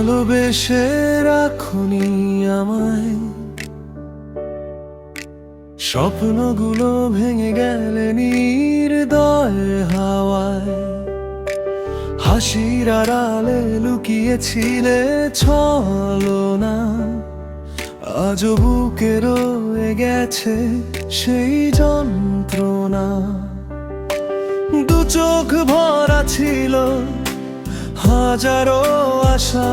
ভালোবেসে রাখুনি আমায়, স্বপ্নগুলো ভেঙে গেলে নির্দয় হাওয়ায়। হাসির আড়ালে লুকিয়েছিলে ছলনা, আজও বুকে রয়ে গেছে সেই যন্ত্রণা। দু চোখ ভরা ছিল হাজারো আশা,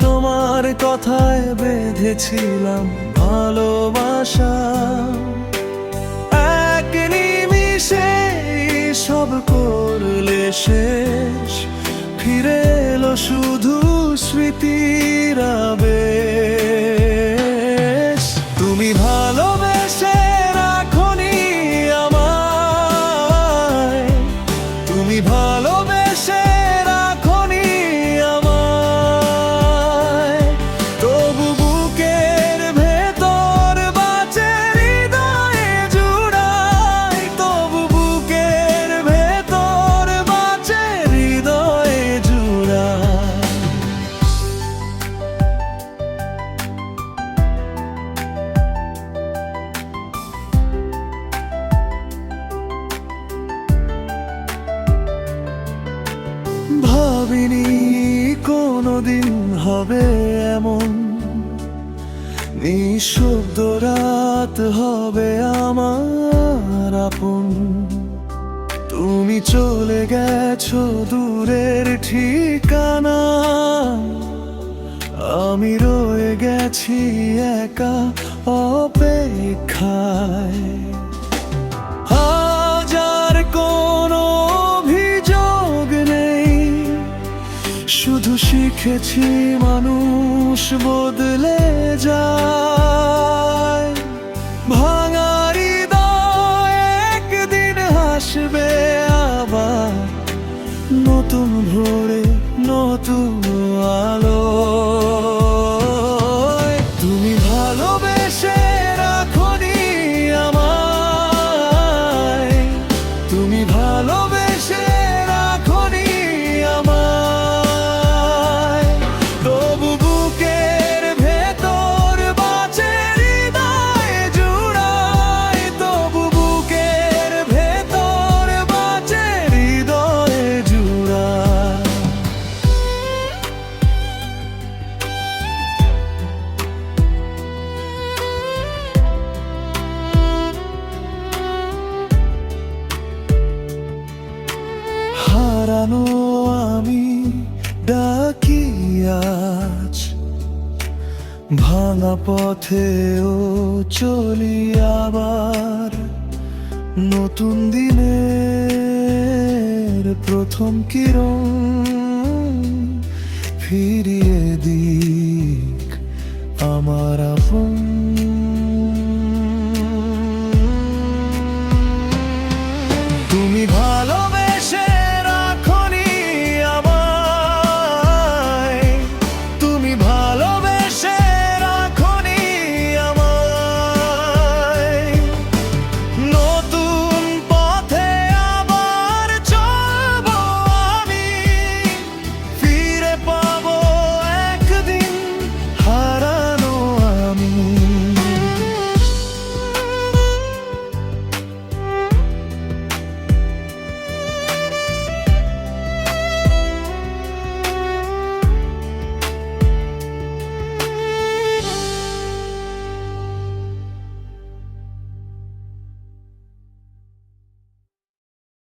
তোমার কথায় বেঁধেছিলাম ভালোবাসা। এক নিমিষে সব করলে শেষ, ফিরে এলো শুধু স্মৃতির আবেশ। তুমি ভালোবেসে রাখনি আমায়, তুমি ভালোবেসে রাখনি আমায়, তবু বুকের ভেতর বাঁচে হৃদয়ে জুড়াই, তবু বুকের ভেতর বাঁচে হৃদয়ে জুড়াই। ভাবিনি কোনোদিন হবে এমন, নিঃশব্দ রাত হবে আমার আপন। তুমি চলে গেছো দূরের ঠিকানা, আমি রয়ে গেছি একা অপেক্ষায়। আজ আর কোনো অভিযোগ নেই, শুধু শিখেছি মানুষ বদলে যায়। ভাঙা হৃদয় একদিন হাসবে আবার, নতুন ভোরে নতুন আলো। তুমি ভালোবেসে রাখনি আমায়, তুমি ভালোবেসে রাখনি আমায়, তবু বুকের ভেতর বাঁচে হৃদয়ে জুড়াই, তবু বুকের ভেতর বাঁচে হৃদয়ে জুড়াই। হারানো আমি ডাকি আজ, ভাঙা পথেও চলি আবার। নতুন দিনের প্রথম কিরণ ফিরিয়ে দিক আমার